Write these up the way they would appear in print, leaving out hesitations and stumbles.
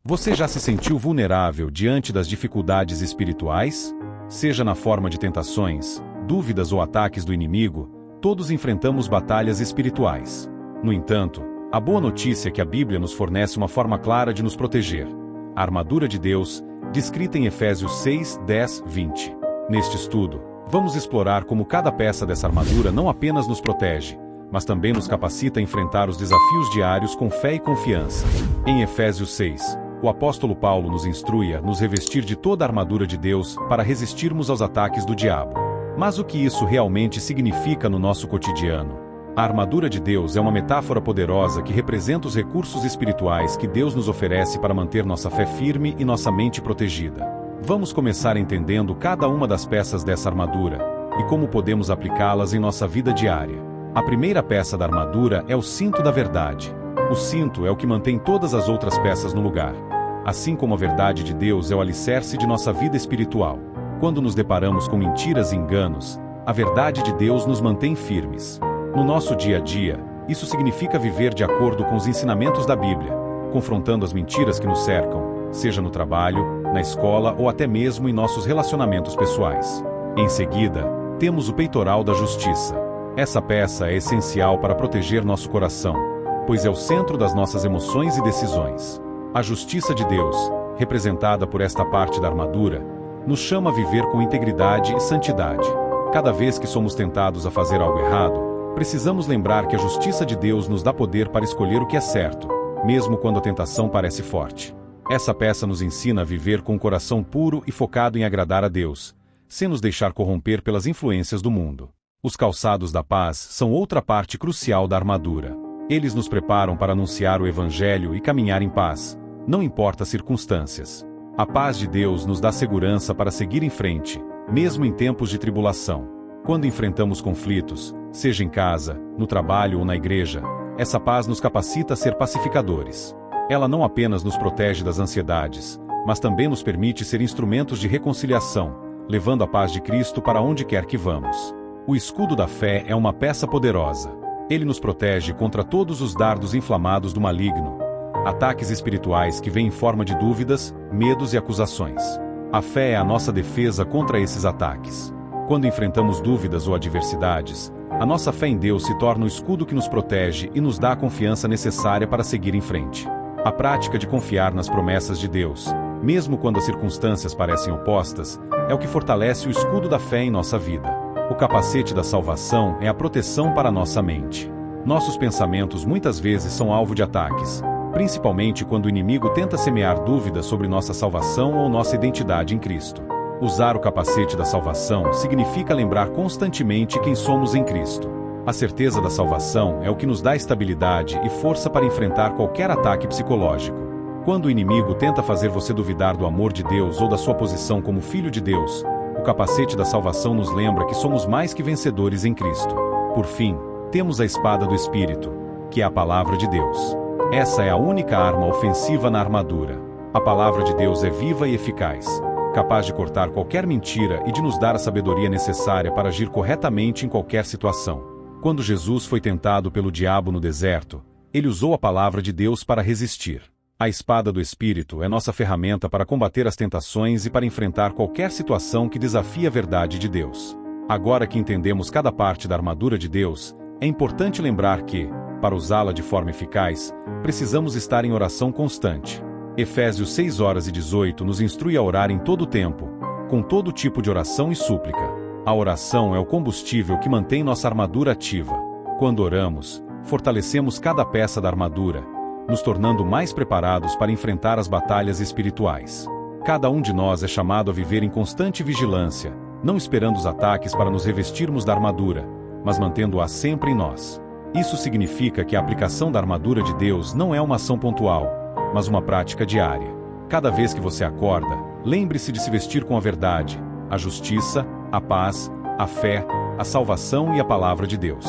Você já se sentiu vulnerável diante das dificuldades espirituais? Seja na forma de tentações, dúvidas ou ataques do inimigo, todos enfrentamos batalhas espirituais. No entanto, a boa notícia é que a Bíblia nos fornece uma forma clara de nos proteger. A armadura de Deus, descrita em Efésios 6, 10, 20. Neste estudo, vamos explorar como cada peça dessa armadura não apenas nos protege, mas também nos capacita a enfrentar os desafios diários com fé e confiança. Em Efésios 6, o apóstolo Paulo nos instrui a nos revestir de toda a armadura de Deus para resistirmos aos ataques do diabo. Mas o que isso realmente significa no nosso cotidiano? A armadura de Deus é uma metáfora poderosa que representa os recursos espirituais que Deus nos oferece para manter nossa fé firme e nossa mente protegida. Vamos começar entendendo cada uma das peças dessa armadura e como podemos aplicá-las em nossa vida diária. A primeira peça da armadura é o cinto da verdade. O cinto é o que mantém todas as outras peças no lugar. Assim como a verdade de Deus é o alicerce de nossa vida espiritual. Quando nos deparamos com mentiras e enganos, a verdade de Deus nos mantém firmes. No nosso dia a dia, isso significa viver de acordo com os ensinamentos da Bíblia, confrontando as mentiras que nos cercam, seja no trabalho, na escola ou até mesmo em nossos relacionamentos pessoais. Em seguida, temos o peitoral da justiça. Essa peça é essencial para proteger nosso coração, pois é o centro das nossas emoções e decisões. A justiça de Deus, representada por esta parte da armadura, nos chama a viver com integridade e santidade. Cada vez que somos tentados a fazer algo errado, precisamos lembrar que a justiça de Deus nos dá poder para escolher o que é certo, mesmo quando a tentação parece forte. Essa peça nos ensina a viver com um coração puro e focado em agradar a Deus, sem nos deixar corromper pelas influências do mundo. Os calçados da paz são outra parte crucial da armadura. Eles nos preparam para anunciar o Evangelho e caminhar em paz, não importa as circunstâncias. A paz de Deus nos dá segurança para seguir em frente, mesmo em tempos de tribulação. Quando enfrentamos conflitos, seja em casa, no trabalho ou na igreja, essa paz nos capacita a ser pacificadores. Ela não apenas nos protege das ansiedades, mas também nos permite ser instrumentos de reconciliação, levando a paz de Cristo para onde quer que vamos. O escudo da fé é uma peça poderosa. Ele nos protege contra todos os dardos inflamados do maligno, ataques espirituais que vêm em forma de dúvidas, medos e acusações. A fé é a nossa defesa contra esses ataques. Quando enfrentamos dúvidas ou adversidades, a nossa fé em Deus se torna o escudo que nos protege e nos dá a confiança necessária para seguir em frente. A prática de confiar nas promessas de Deus, mesmo quando as circunstâncias parecem opostas, é o que fortalece o escudo da fé em nossa vida. O capacete da salvação é a proteção para nossa mente. Nossos pensamentos muitas vezes são alvo de ataques, principalmente quando o inimigo tenta semear dúvidas sobre nossa salvação ou nossa identidade em Cristo. Usar o capacete da salvação significa lembrar constantemente quem somos em Cristo. A certeza da salvação é o que nos dá estabilidade e força para enfrentar qualquer ataque psicológico. Quando o inimigo tenta fazer você duvidar do amor de Deus ou da sua posição como filho de Deus, o capacete da salvação nos lembra que somos mais que vencedores em Cristo. Por fim, temos a espada do Espírito, que é a palavra de Deus. Essa é a única arma ofensiva na armadura. A palavra de Deus é viva e eficaz, capaz de cortar qualquer mentira e de nos dar a sabedoria necessária para agir corretamente em qualquer situação. Quando Jesus foi tentado pelo diabo no deserto, ele usou a palavra de Deus para resistir. A espada do Espírito é nossa ferramenta para combater as tentações e para enfrentar qualquer situação que desafie a verdade de Deus. Agora que entendemos cada parte da armadura de Deus, é importante lembrar que, para usá-la de forma eficaz, precisamos estar em oração constante. Efésios 6:18 nos instrui a orar em todo o tempo, com todo tipo de oração e súplica. A oração é o combustível que mantém nossa armadura ativa. Quando oramos, fortalecemos cada peça da armadura, nos tornando mais preparados para enfrentar as batalhas espirituais. Cada um de nós é chamado a viver em constante vigilância, não esperando os ataques para nos revestirmos da armadura, mas mantendo-a sempre em nós. Isso significa que a aplicação da armadura de Deus não é uma ação pontual, mas uma prática diária. Cada vez que você acorda, lembre-se de se vestir com a verdade, a justiça, a paz, a fé, a salvação e a palavra de Deus.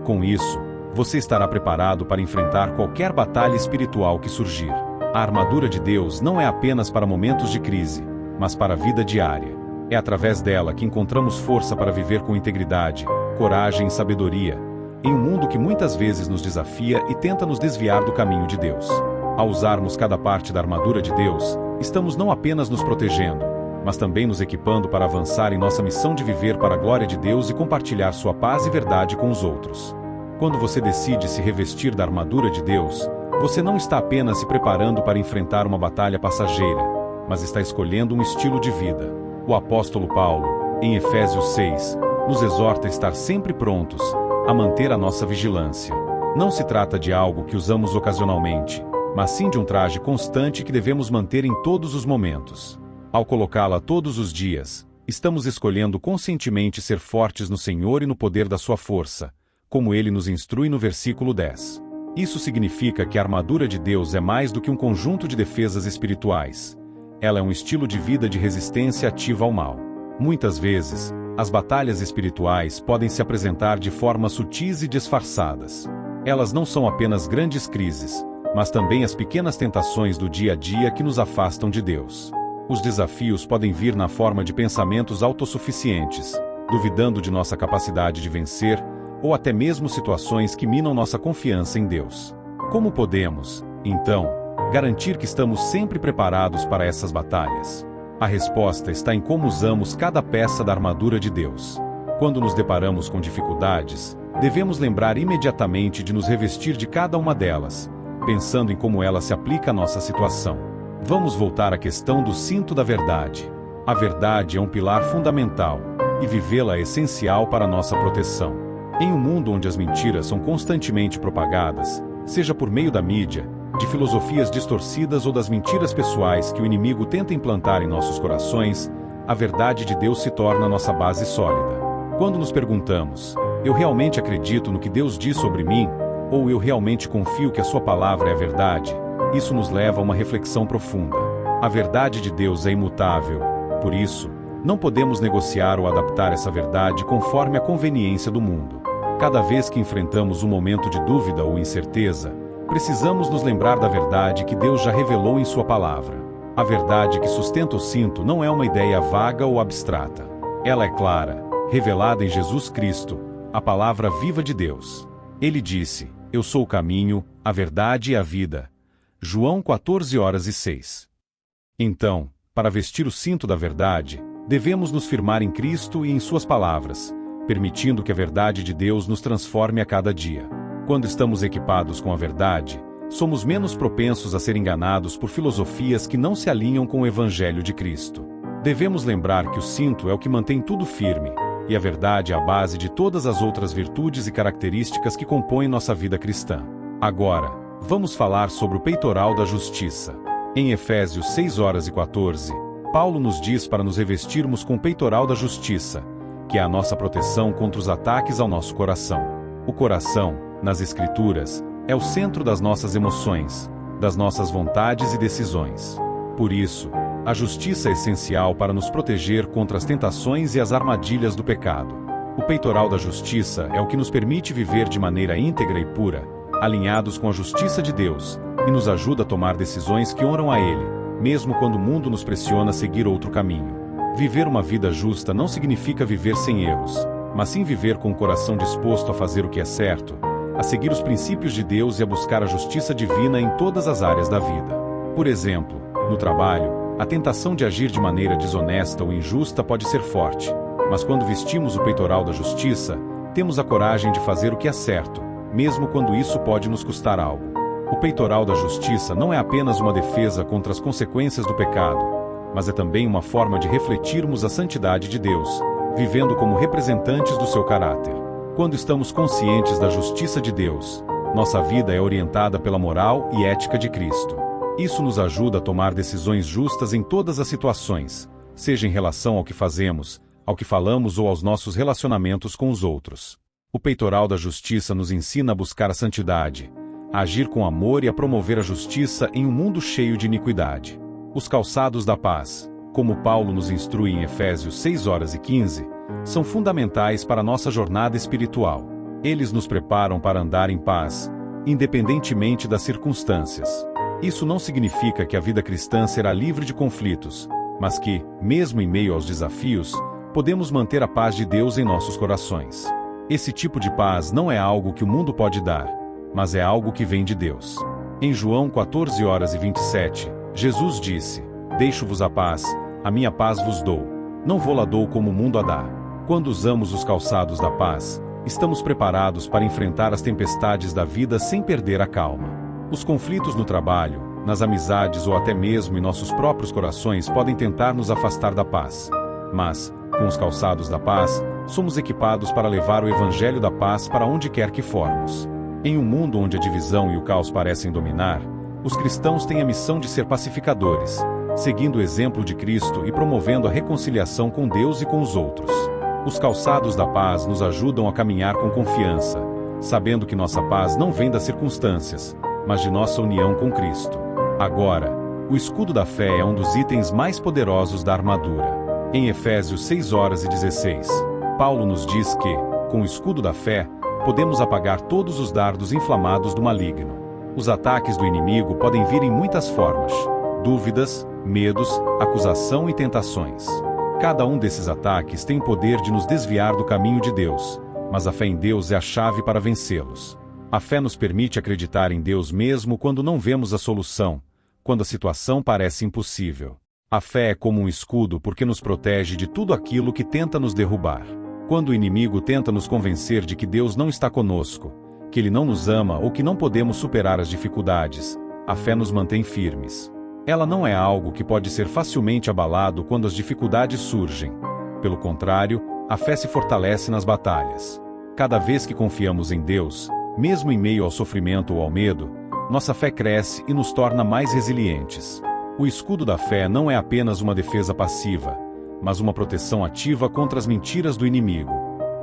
Com isso, você estará preparado para enfrentar qualquer batalha espiritual que surgir. A armadura de Deus não é apenas para momentos de crise, mas para a vida diária. É através dela que encontramos força para viver com integridade, coragem e sabedoria, em um mundo que muitas vezes nos desafia e tenta nos desviar do caminho de Deus. Ao usarmos cada parte da armadura de Deus, estamos não apenas nos protegendo, mas também nos equipando para avançar em nossa missão de viver para a glória de Deus e compartilhar sua paz e verdade com os outros. Quando você decide se revestir da armadura de Deus, você não está apenas se preparando para enfrentar uma batalha passageira, mas está escolhendo um estilo de vida. O apóstolo Paulo, em Efésios 6, nos exorta a estar sempre prontos, a manter a nossa vigilância. Não se trata de algo que usamos ocasionalmente, mas sim de um traje constante que devemos manter em todos os momentos. Ao colocá-la todos os dias, estamos escolhendo conscientemente ser fortes no Senhor e no poder da sua força, como ele nos instrui no versículo 10. Isso significa que a armadura de Deus é mais do que um conjunto de defesas espirituais. Ela é um estilo de vida de resistência ativa ao mal. Muitas vezes, as batalhas espirituais podem se apresentar de formas sutis e disfarçadas. Elas não são apenas grandes crises, mas também as pequenas tentações do dia a dia que nos afastam de Deus. Os desafios podem vir na forma de pensamentos autossuficientes, duvidando de nossa capacidade de vencer, ou até mesmo situações que minam nossa confiança em Deus. Como podemos, então, garantir que estamos sempre preparados para essas batalhas? A resposta está em como usamos cada peça da armadura de Deus. Quando nos deparamos com dificuldades, devemos lembrar imediatamente de nos revestir de cada uma delas, pensando em como ela se aplica à nossa situação. Vamos voltar à questão do cinto da verdade. A verdade é um pilar fundamental, e vivê-la é essencial para a nossa proteção. Em um mundo onde as mentiras são constantemente propagadas, seja por meio da mídia, de filosofias distorcidas ou das mentiras pessoais que o inimigo tenta implantar em nossos corações, a verdade de Deus se torna nossa base sólida. Quando nos perguntamos, eu realmente acredito no que Deus diz sobre mim? Ou eu realmente confio que a sua palavra é a verdade? Isso nos leva a uma reflexão profunda. A verdade de Deus é imutável, por isso, não podemos negociar ou adaptar essa verdade conforme a conveniência do mundo. Cada vez que enfrentamos um momento de dúvida ou incerteza, precisamos nos lembrar da verdade que Deus já revelou em sua palavra. A verdade que sustenta o cinto não é uma ideia vaga ou abstrata. Ela é clara, revelada em Jesus Cristo, a palavra viva de Deus. Ele disse, eu sou o caminho, a verdade e a vida. João 14:06. Então, para vestir o cinto da verdade, devemos nos firmar em Cristo e em suas palavras, permitindo que a verdade de Deus nos transforme a cada dia. Quando estamos equipados com a verdade, somos menos propensos a ser enganados por filosofias que não se alinham com o Evangelho de Cristo. Devemos lembrar que o cinto é o que mantém tudo firme, e a verdade é a base de todas as outras virtudes e características que compõem nossa vida cristã. Agora, vamos falar sobre o peitoral da justiça. Em Efésios 6:14, Paulo nos diz para nos revestirmos com o peitoral da justiça, que é a nossa proteção contra os ataques ao nosso coração. O coração, nas Escrituras, é o centro das nossas emoções, das nossas vontades e decisões. Por isso, a justiça é essencial para nos proteger contra as tentações e as armadilhas do pecado. O peitoral da justiça é o que nos permite viver de maneira íntegra e pura, alinhados com a justiça de Deus, e nos ajuda a tomar decisões que honram a Ele, mesmo quando o mundo nos pressiona a seguir outro caminho. Viver uma vida justa não significa viver sem erros, mas sim viver com o coração disposto a fazer o que é certo, a seguir os princípios de Deus e a buscar a justiça divina em todas as áreas da vida. Por exemplo, no trabalho, a tentação de agir de maneira desonesta ou injusta pode ser forte, mas quando vestimos o peitoral da justiça, temos a coragem de fazer o que é certo, mesmo quando isso pode nos custar algo. O peitoral da justiça não é apenas uma defesa contra as consequências do pecado, mas é também uma forma de refletirmos a santidade de Deus, vivendo como representantes do seu caráter. Quando estamos conscientes da justiça de Deus, nossa vida é orientada pela moral e ética de Cristo. Isso nos ajuda a tomar decisões justas em todas as situações, seja em relação ao que fazemos, ao que falamos ou aos nossos relacionamentos com os outros. O peitoral da justiça nos ensina a buscar a santidade, a agir com amor e a promover a justiça em um mundo cheio de iniquidade. Os calçados da paz, como Paulo nos instrui em Efésios 6:15, são fundamentais para a nossa jornada espiritual. Eles nos preparam para andar em paz, independentemente das circunstâncias. Isso não significa que a vida cristã será livre de conflitos, mas que, mesmo em meio aos desafios, podemos manter a paz de Deus em nossos corações. Esse tipo de paz não é algo que o mundo pode dar, mas é algo que vem de Deus. Em João 14:27, Jesus disse: Deixo-vos a paz vos dou. Não vou-la dou como o mundo a dá. Quando usamos os calçados da paz, estamos preparados para enfrentar as tempestades da vida sem perder a calma. Os conflitos no trabalho, nas amizades ou até mesmo em nossos próprios corações podem tentar nos afastar da paz. Mas, com os calçados da paz, somos equipados para levar o evangelho da paz para onde quer que formos. Em um mundo onde a divisão e o caos parecem dominar, os cristãos têm a missão de ser pacificadores, seguindo o exemplo de Cristo e promovendo a reconciliação com Deus e com os outros. Os calçados da paz nos ajudam a caminhar com confiança, sabendo que nossa paz não vem das circunstâncias, mas de nossa união com Cristo. Agora, o escudo da fé é um dos itens mais poderosos da armadura. Em Efésios 6:16, Paulo nos diz que, com o escudo da fé, podemos apagar todos os dardos inflamados do maligno. Os ataques do inimigo podem vir em muitas formas: dúvidas, medos, acusação e tentações. Cada um desses ataques tem o poder de nos desviar do caminho de Deus, mas a fé em Deus é a chave para vencê-los. A fé nos permite acreditar em Deus mesmo quando não vemos a solução, quando a situação parece impossível. A fé é como um escudo porque nos protege de tudo aquilo que tenta nos derrubar. Quando o inimigo tenta nos convencer de que Deus não está conosco, que Ele não nos ama ou que não podemos superar as dificuldades, a fé nos mantém firmes. Ela não é algo que pode ser facilmente abalado quando as dificuldades surgem. Pelo contrário, a fé se fortalece nas batalhas. Cada vez que confiamos em Deus, mesmo em meio ao sofrimento ou ao medo, nossa fé cresce e nos torna mais resilientes. O escudo da fé não é apenas uma defesa passiva, mas uma proteção ativa contra as mentiras do inimigo.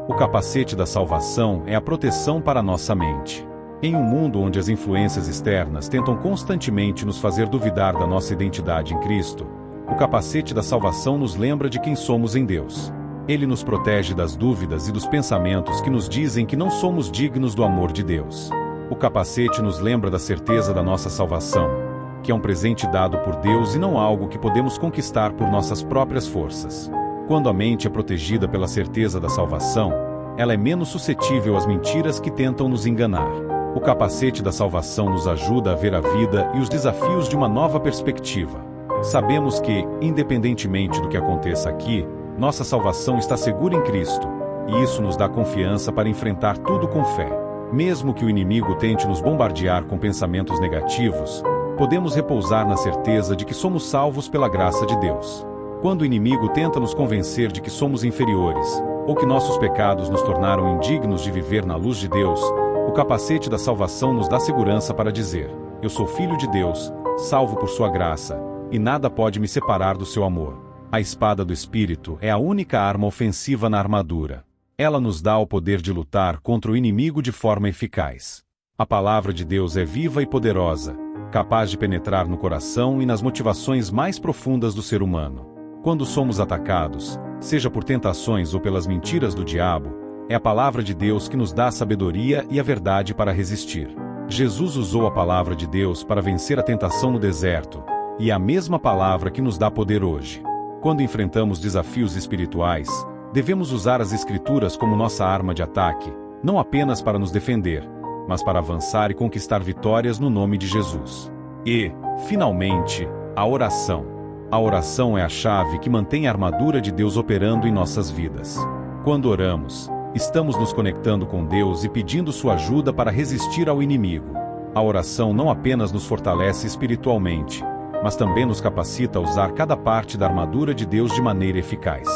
O capacete da salvação é a proteção para nossa mente. Em um mundo onde as influências externas tentam constantemente nos fazer duvidar da nossa identidade em Cristo, o capacete da salvação nos lembra de quem somos em Deus. Ele nos protege das dúvidas e dos pensamentos que nos dizem que não somos dignos do amor de Deus. O capacete nos lembra da certeza da nossa salvação, que é um presente dado por Deus e não algo que podemos conquistar por nossas próprias forças. Quando a mente é protegida pela certeza da salvação, ela é menos suscetível às mentiras que tentam nos enganar. O capacete da salvação nos ajuda a ver a vida e os desafios de uma nova perspectiva. Sabemos que, independentemente do que aconteça aqui, nossa salvação está segura em Cristo, e isso nos dá confiança para enfrentar tudo com fé. Mesmo que o inimigo tente nos bombardear com pensamentos negativos, podemos repousar na certeza de que somos salvos pela graça de Deus. Quando o inimigo tenta nos convencer de que somos inferiores, ou que nossos pecados nos tornaram indignos de viver na luz de Deus, o capacete da salvação nos dá segurança para dizer: eu sou filho de Deus, salvo por sua graça, e nada pode me separar do seu amor. A espada do Espírito é a única arma ofensiva na armadura. Ela nos dá o poder de lutar contra o inimigo de forma eficaz. A palavra de Deus é viva e poderosa, capaz de penetrar no coração e nas motivações mais profundas do ser humano. Quando somos atacados, seja por tentações ou pelas mentiras do diabo, é a palavra de Deus que nos dá a sabedoria e a verdade para resistir. Jesus usou a palavra de Deus para vencer a tentação no deserto, e é a mesma palavra que nos dá poder hoje. Quando enfrentamos desafios espirituais, devemos usar as Escrituras como nossa arma de ataque, não apenas para nos defender, mas para avançar e conquistar vitórias no nome de Jesus. E, finalmente, a oração. A oração é a chave que mantém a armadura de Deus operando em nossas vidas. Quando oramos, estamos nos conectando com Deus e pedindo sua ajuda para resistir ao inimigo. A oração não apenas nos fortalece espiritualmente, mas também nos capacita a usar cada parte da armadura de Deus de maneira eficaz.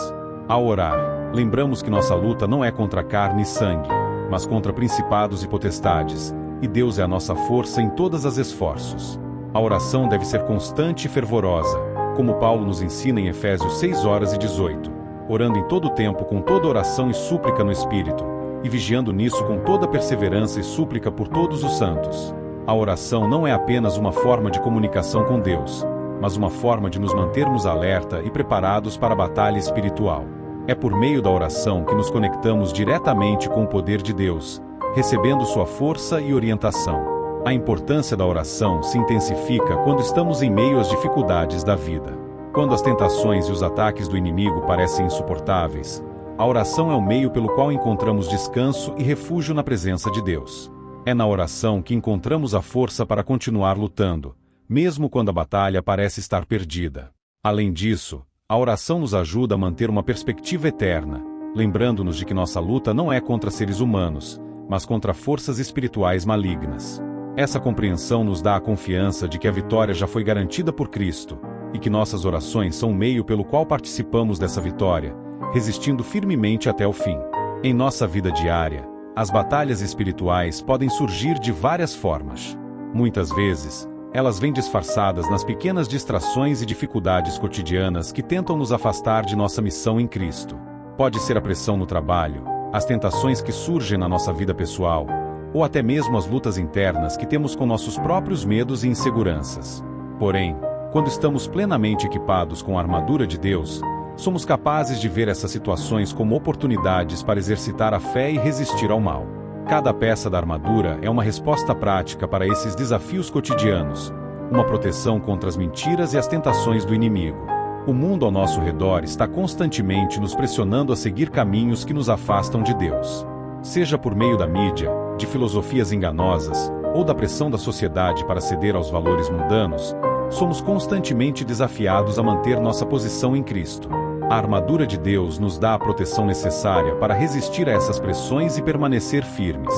Ao orar, lembramos que nossa luta não é contra carne e sangue, mas contra principados e potestades, e Deus é a nossa força em todas as esforços. A oração deve ser constante e fervorosa, como Paulo nos ensina em Efésios 6:18, orando em todo o tempo com toda oração e súplica no Espírito, e vigiando nisso com toda perseverança e súplica por todos os santos. A oração não é apenas uma forma de comunicação com Deus, mas uma forma de nos mantermos alerta e preparados para a batalha espiritual. É por meio da oração que nos conectamos diretamente com o poder de Deus, recebendo sua força e orientação. A importância da oração se intensifica quando estamos em meio às dificuldades da vida. Quando as tentações e os ataques do inimigo parecem insuportáveis, a oração é o meio pelo qual encontramos descanso e refúgio na presença de Deus. É na oração que encontramos a força para continuar lutando, mesmo quando a batalha parece estar perdida. Além disso, a oração nos ajuda a manter uma perspectiva eterna, lembrando-nos de que nossa luta não é contra seres humanos, mas contra forças espirituais malignas. Essa compreensão nos dá a confiança de que a vitória já foi garantida por Cristo, e que nossas orações são o meio pelo qual participamos dessa vitória, resistindo firmemente até o fim. Em nossa vida diária, as batalhas espirituais podem surgir de várias formas. Muitas vezes, elas vêm disfarçadas nas pequenas distrações e dificuldades cotidianas que tentam nos afastar de nossa missão em Cristo. Pode ser a pressão no trabalho, as tentações que surgem na nossa vida pessoal, ou até mesmo as lutas internas que temos com nossos próprios medos e inseguranças. Porém, quando estamos plenamente equipados com a armadura de Deus, somos capazes de ver essas situações como oportunidades para exercitar a fé e resistir ao mal. Cada peça da armadura é uma resposta prática para esses desafios cotidianos, uma proteção contra as mentiras e as tentações do inimigo. O mundo ao nosso redor está constantemente nos pressionando a seguir caminhos que nos afastam de Deus. Seja por meio da mídia, de filosofias enganosas, ou da pressão da sociedade para ceder aos valores mundanos, somos constantemente desafiados a manter nossa posição em Cristo. A armadura de Deus nos dá a proteção necessária para resistir a essas pressões e permanecer firmes.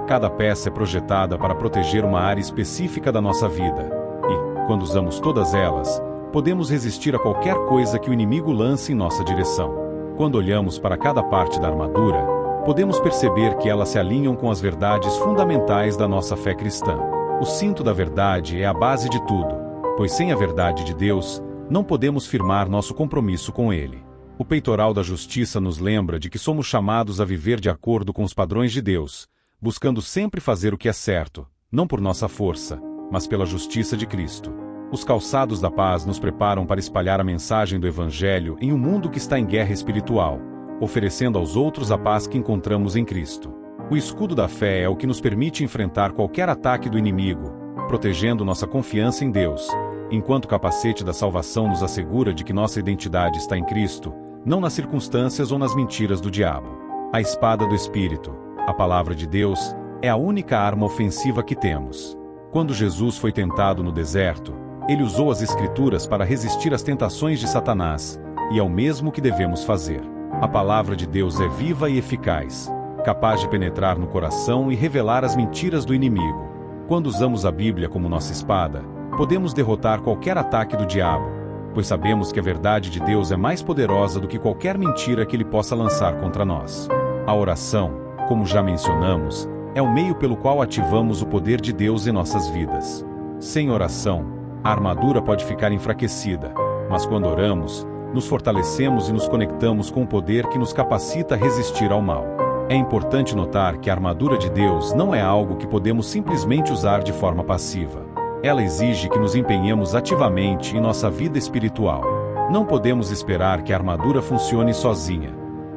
Cada peça é projetada para proteger uma área específica da nossa vida, e, quando usamos todas elas, podemos resistir a qualquer coisa que o inimigo lance em nossa direção. Quando olhamos para cada parte da armadura, podemos perceber que elas se alinham com as verdades fundamentais da nossa fé cristã. O cinto da verdade é a base de tudo, pois sem a verdade de Deus, não podemos firmar nosso compromisso com Ele. O peitoral da justiça nos lembra de que somos chamados a viver de acordo com os padrões de Deus, buscando sempre fazer o que é certo, não por nossa força, mas pela justiça de Cristo. Os calçados da paz nos preparam para espalhar a mensagem do Evangelho em um mundo que está em guerra espiritual, oferecendo aos outros a paz que encontramos em Cristo. O escudo da fé é o que nos permite enfrentar qualquer ataque do inimigo, protegendo nossa confiança em Deus, enquanto o capacete da salvação nos assegura de que nossa identidade está em Cristo, não nas circunstâncias ou nas mentiras do diabo. A espada do Espírito, a palavra de Deus, é a única arma ofensiva que temos. Quando Jesus foi tentado no deserto, ele usou as Escrituras para resistir às tentações de Satanás, e é o mesmo que devemos fazer. A palavra de Deus é viva e eficaz, capaz de penetrar no coração e revelar as mentiras do inimigo. Quando usamos a Bíblia como nossa espada, podemos derrotar qualquer ataque do diabo, pois sabemos que a verdade de Deus é mais poderosa do que qualquer mentira que ele possa lançar contra nós. A oração, como já mencionamos, é o meio pelo qual ativamos o poder de Deus em nossas vidas. Sem oração, a armadura pode ficar enfraquecida, mas quando oramos, nos fortalecemos e nos conectamos com o poder que nos capacita a resistir ao mal. É importante notar que a armadura de Deus não é algo que podemos simplesmente usar de forma passiva. Ela exige que nos empenhemos ativamente em nossa vida espiritual. Não podemos esperar que a armadura funcione sozinha.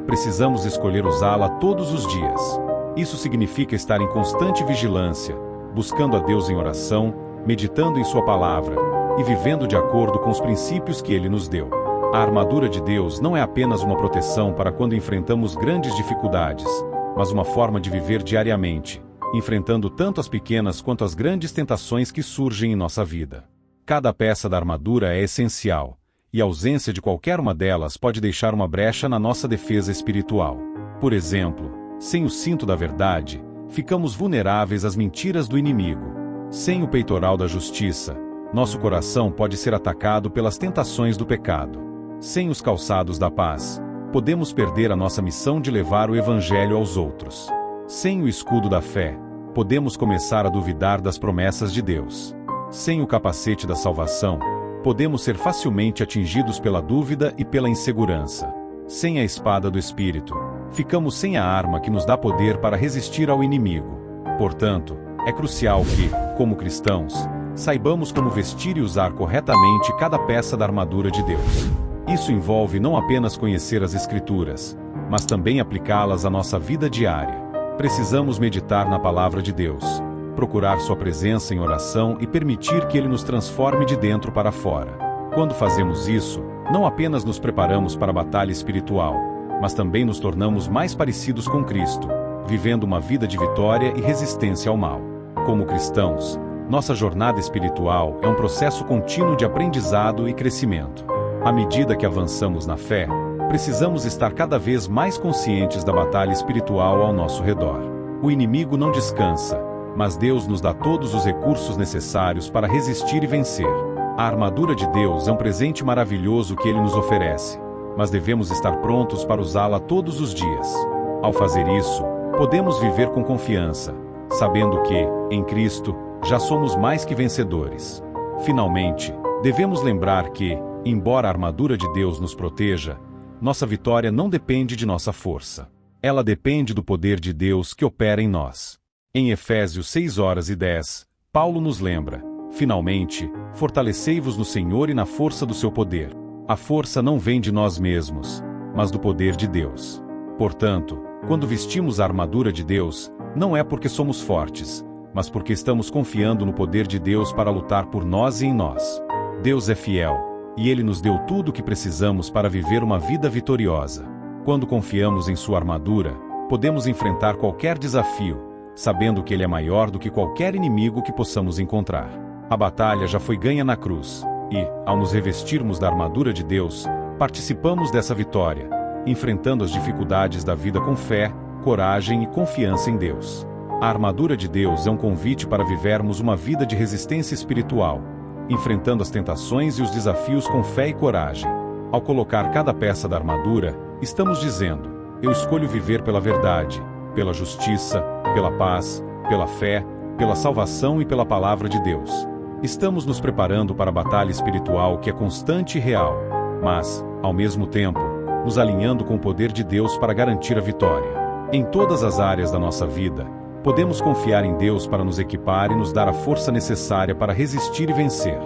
Precisamos escolher usá-la todos os dias. Isso significa estar em constante vigilância, buscando a Deus em oração, meditando em Sua palavra e vivendo de acordo com os princípios que Ele nos deu. A armadura de Deus não é apenas uma proteção para quando enfrentamos grandes dificuldades, mas uma forma de viver diariamente, enfrentando tanto as pequenas quanto as grandes tentações que surgem em nossa vida. Cada peça da armadura é essencial, e a ausência de qualquer uma delas pode deixar uma brecha na nossa defesa espiritual. Por exemplo, sem o cinto da verdade, ficamos vulneráveis às mentiras do inimigo. Sem o peitoral da justiça, nosso coração pode ser atacado pelas tentações do pecado. Sem os calçados da paz, podemos perder a nossa missão de levar o Evangelho aos outros. Sem o escudo da fé, podemos começar a duvidar das promessas de Deus. Sem o capacete da salvação, podemos ser facilmente atingidos pela dúvida e pela insegurança. Sem a espada do Espírito, ficamos sem a arma que nos dá poder para resistir ao inimigo. Portanto, é crucial que, como cristãos, saibamos como vestir e usar corretamente cada peça da armadura de Deus. Isso envolve não apenas conhecer as Escrituras, mas também aplicá-las à nossa vida diária. Precisamos meditar na palavra de Deus, procurar sua presença em oração e permitir que Ele nos transforme de dentro para fora. Quando fazemos isso, não apenas nos preparamos para a batalha espiritual, mas também nos tornamos mais parecidos com Cristo, vivendo uma vida de vitória e resistência ao mal. Como cristãos, nossa jornada espiritual é um processo contínuo de aprendizado e crescimento. À medida que avançamos na fé, precisamos estar cada vez mais conscientes da batalha espiritual ao nosso redor. O inimigo não descansa, mas Deus nos dá todos os recursos necessários para resistir e vencer. A armadura de Deus é um presente maravilhoso que Ele nos oferece, mas devemos estar prontos para usá-la todos os dias. Ao fazer isso, podemos viver com confiança, sabendo que, em Cristo, já somos mais que vencedores. Finalmente, devemos lembrar que, embora a armadura de Deus nos proteja, nossa vitória não depende de nossa força. Ela depende do poder de Deus que opera em nós. Em Efésios 6:10, Paulo nos lembra: finalmente, fortalecei-vos no Senhor e na força do seu poder. A força não vem de nós mesmos, mas do poder de Deus. Portanto, quando vestimos a armadura de Deus, não é porque somos fortes, mas porque estamos confiando no poder de Deus para lutar por nós e em nós. Deus é fiel, e Ele nos deu tudo o que precisamos para viver uma vida vitoriosa. Quando confiamos em sua armadura, podemos enfrentar qualquer desafio, sabendo que Ele é maior do que qualquer inimigo que possamos encontrar. A batalha já foi ganha na cruz, e, ao nos revestirmos da armadura de Deus, participamos dessa vitória, enfrentando as dificuldades da vida com fé, coragem e confiança em Deus. A armadura de Deus é um convite para vivermos uma vida de resistência espiritual, enfrentando as tentações e os desafios com fé e coragem. Ao colocar cada peça da armadura, estamos dizendo: eu escolho viver pela verdade, pela justiça, pela paz, pela fé, pela salvação e pela palavra de Deus. Estamos nos preparando para a batalha espiritual que é constante e real, mas, ao mesmo tempo, nos alinhando com o poder de Deus para garantir a vitória. Em todas as áreas da nossa vida, podemos confiar em Deus para nos equipar e nos dar a força necessária para resistir e vencer.